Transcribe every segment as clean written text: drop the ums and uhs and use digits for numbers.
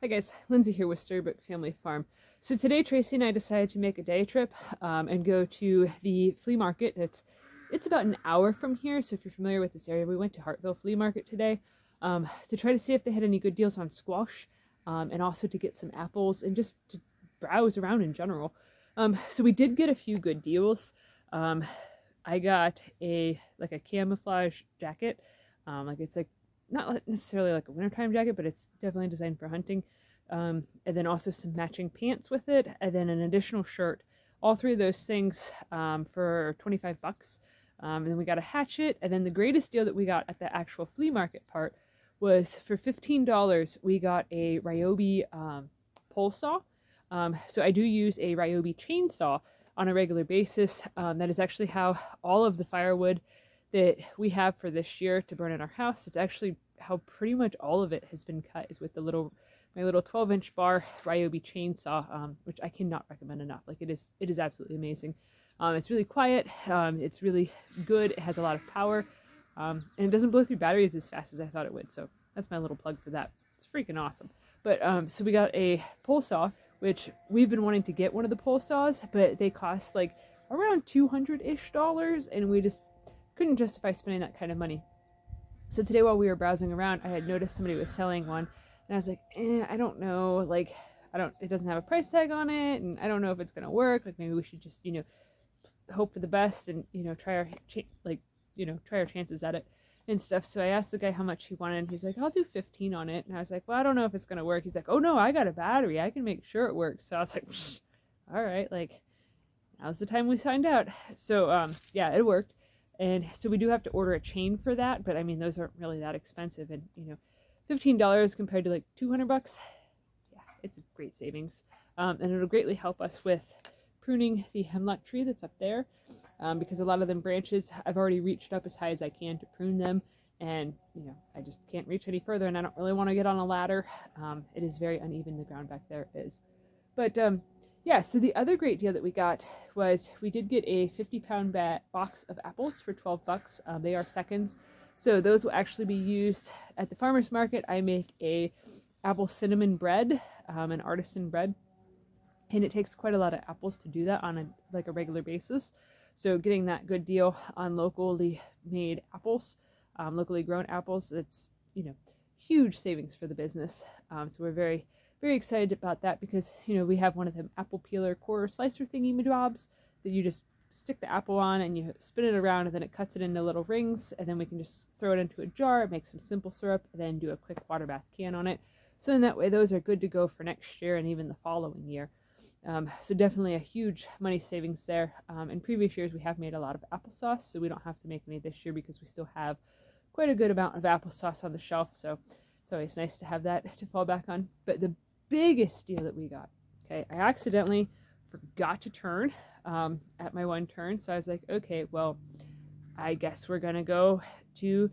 Hi guys, Lindsay here with Storybook Family Farm. So today Tracy and I decided to make a day trip and go to the flea market. It's about an hour from here, so if you're familiar with this area, we went to Hartville Flea Market today to try to see if they had any good deals on squash and also to get some apples and just to browse around in general. So we did get a few good deals. I got a camouflage jacket. It's like not necessarily like a wintertime jacket, but it's definitely designed for hunting. And then also some matching pants with it, and then an additional shirt. All three of those things for 25 bucks. And then we got a hatchet, and then the greatest deal that we got at the actual flea market part was for $15 we got a Ryobi pole saw. So I do use a Ryobi chainsaw on a regular basis. That is actually how all of the firewood that we have for this year to burn in our house, it's actually how pretty much all of it has been cut, is with my little 12-inch bar Ryobi chainsaw, which I cannot recommend enough. Like it is absolutely amazing. It's really quiet, it's really good, it has a lot of power, and it doesn't blow through batteries as fast as I thought it would, so that's my little plug for that. It's freaking awesome. But so we got a pole saw, which we've been wanting to get one of the pole saws, but they cost like around $200-ish, and we just couldn't justify spending that kind of money. So today while we were browsing around, I had noticed somebody was selling one, and I was like, I don't know, like, it doesn't have a price tag on it, and I don't know if it's gonna work. Like, maybe we should just, hope for the best and, try our chances at it and stuff. So I asked the guy how much he wanted, and he's like, I'll do 15 on it. And I was like, well, I don't know if it's gonna work. He's like, oh no, I got a battery, I can make sure it works. So I was like, all right, like, now's the time we signed out. So yeah, it worked. And so we do have to order a chain for that, but I mean, those aren't really that expensive. And, $15 compared to like 200 bucks, yeah, it's a great savings. And it'll greatly help us with pruning the hemlock tree that's up there, because a lot of them branches, I've already reached up as high as I can to prune them. And, I just can't reach any further, and I don't really want to get on a ladder. It is very uneven, the ground back there is. But, yeah, so the other great deal that we got was we did get a 50-pound box of apples for 12 bucks. They are seconds. So those will actually be used at the farmer's market. I make a apple cinnamon bread, an artisan bread. And it takes quite a lot of apples to do that on a regular basis. So getting that good deal on locally made apples, locally grown apples, it's, huge savings for the business. So we're very excited about that because, we have one of them apple peeler quarter slicer thingy jobs that you just stick the apple on and you spin it around, and then it cuts it into little rings, and then we can just throw it into a jar, make some simple syrup, and then do a quick water bath can on it. So in that way, those are good to go for next year and even the following year. So definitely a huge money savings there. In previous years, we have made a lot of applesauce, so we don't have to make any this year because we still have quite a good amount of applesauce on the shelf. So it's always nice to have that to fall back on. But the biggest deal that we got, okay, I accidentally forgot to turn at my one turn. So I was like, okay, well, I guess we're going to go to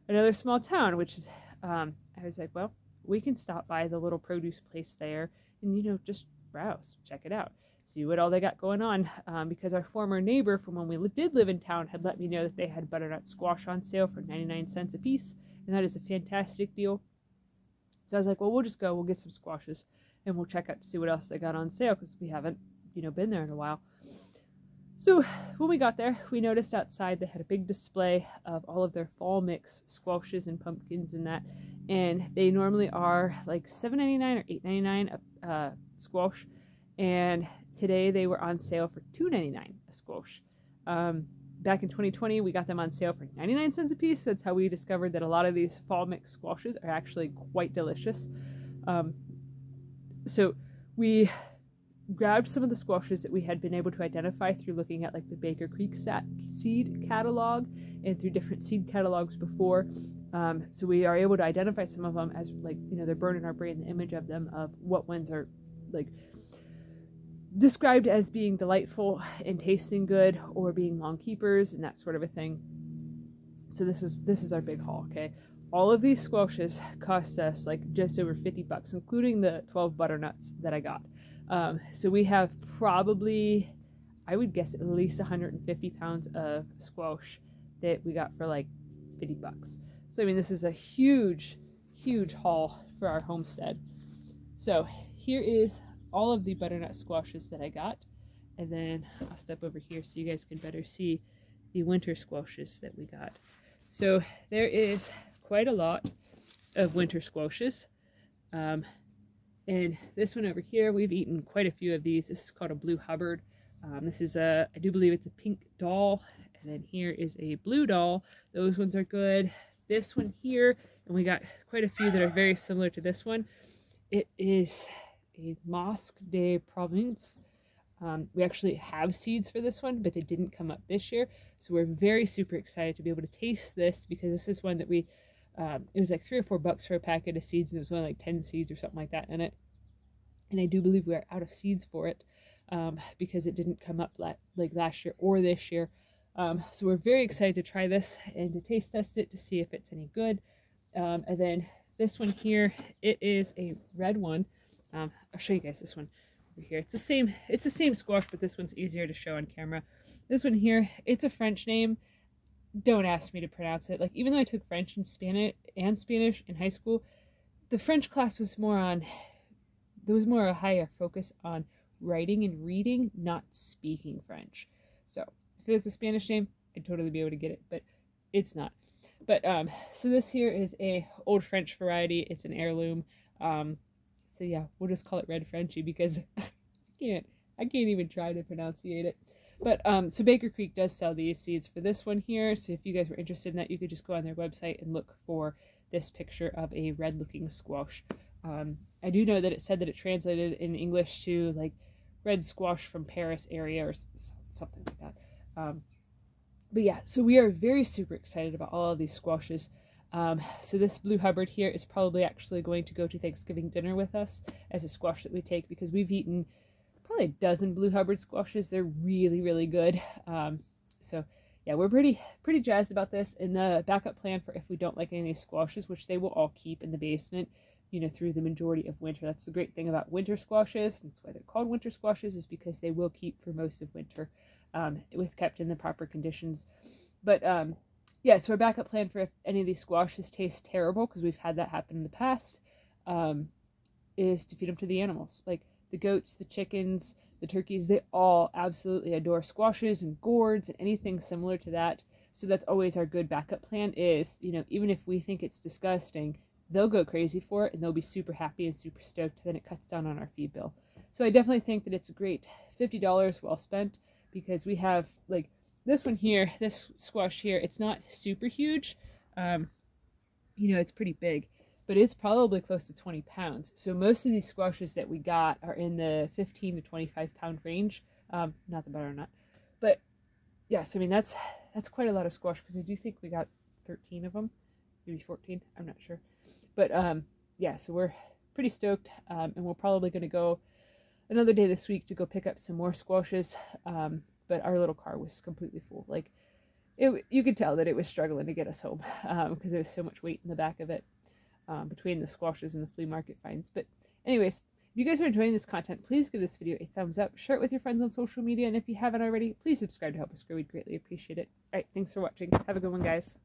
another small town, which is, I was like, well, we can stop by the little produce place there and, just browse, check it out, see what all they got going on, because our former neighbor from when we did live in town had let me know that they had butternut squash on sale for 99 cents a piece, and that is a fantastic deal. So I was like, well, we'll just go, we'll get some squashes, and we'll check out to see what else they got on sale, because we haven't, been there in a while. So when we got there, we noticed outside they had a big display of all of their fall mix squashes and pumpkins and that, and they normally are like $7.99 or $8.99 a squash, and today they were on sale for $2.99 a squash. Back in 2020, we got them on sale for 99 cents a piece. That's how we discovered that a lot of these fall mix squashes are actually quite delicious. So we grabbed some of the squashes that we had been able to identify through looking at like the Baker Creek seed catalog and through different seed catalogs before. So we are able to identify some of them as like, they're burned in our brain, the image of them, of what ones are like described as being delightful and tasting good or being long keepers and that sort of a thing. So this is our big haul, okay? All of these squashes cost us like just over 50 bucks, including the 12 butternuts that I got. So we have probably, I would guess, at least 150 pounds of squash that we got for like 50 bucks. So I mean, this is a huge haul for our homestead. So here is all of the butternut squashes that I got. And then I'll step over here so you guys can better see the winter squashes that we got. So there is quite a lot of winter squashes. And this one over here, we've eaten quite a few of these. This is called a Blue Hubbard. This is I do believe it's a pink doll. And then here is a blue doll. Those ones are good. This one here, and we got quite a few that are very similar to this one. It is a Masque de Provence. We actually have seeds for this one, but they didn't come up this year. So we're very super excited to be able to taste this, because this is one that we, it was like $3 or $4 for a packet of seeds, and it was only like 10 seeds or something like that in it. And I do believe we are out of seeds for it, because it didn't come up like last year or this year. So we're very excited to try this and to taste test it to see if it's any good. And then this one here, it is a red one. I'll show you guys this one over here. It's the same squash, but this one's easier to show on camera. This one here, it's a French name. Don't ask me to pronounce it. Like, even though I took French and Spanish in high school, the French class was more on, there was more a higher focus on writing and reading, not speaking French. So if it was a Spanish name, I'd totally be able to get it, but it's not. But so this here is a old French variety. It's an heirloom. So yeah, we'll just call it Red Frenchie, because I can't even try to pronunciate it. But so Baker Creek does sell these seeds for this one here. So if you guys were interested in that, you could just go on their website and look for this picture of a red looking squash. I do know that it said that it translated in English to like red squash from Paris area or something like that. But yeah, so we are very super excited about all of these squashes. So this Blue Hubbard here is probably actually going to go to Thanksgiving dinner with us as a squash that we take, because we've eaten probably a dozen Blue Hubbard squashes. They're really, really good. So yeah, we're pretty jazzed about this. And the backup plan for if we don't like any of these squashes, which they will all keep in the basement, you know, through the majority of winter. That's the great thing about winter squashes. That's why they're called winter squashes, is because they will keep for most of winter, with kept in the proper conditions. But yeah, so our backup plan for if any of these squashes taste terrible, because we've had that happen in the past, is to feed them to the animals. Like the goats, the chickens, the turkeys, they all absolutely adore squashes and gourds and anything similar to that. So that's always our good backup plan is, you know, even if we think it's disgusting, they'll go crazy for it and they'll be super happy and super stoked. Then it cuts down on our feed bill. So I definitely think that it's a great $50 well spent, because we have like this one here, this squash here, it's not super huge. You know, it's pretty big, but it's probably close to 20 pounds. So most of these squashes that we got are in the 15 to 25 pound range. Not the butternut, but yeah, so I mean, that's quite a lot of squash, because I do think we got 13 of them, maybe 14, I'm not sure. But yeah, so we're pretty stoked, and we're probably going to go another day this week to go pick up some more squashes. But our little car was completely full. Like, you could tell that it was struggling to get us home, because there was so much weight in the back of it, between the squashes and the flea market finds. But anyways, if you guys are enjoying this content, please give this video a thumbs up, share it with your friends on social media, and if you haven't already, please subscribe to help us grow. We'd greatly appreciate it. All right, thanks for watching. Have a good one, guys.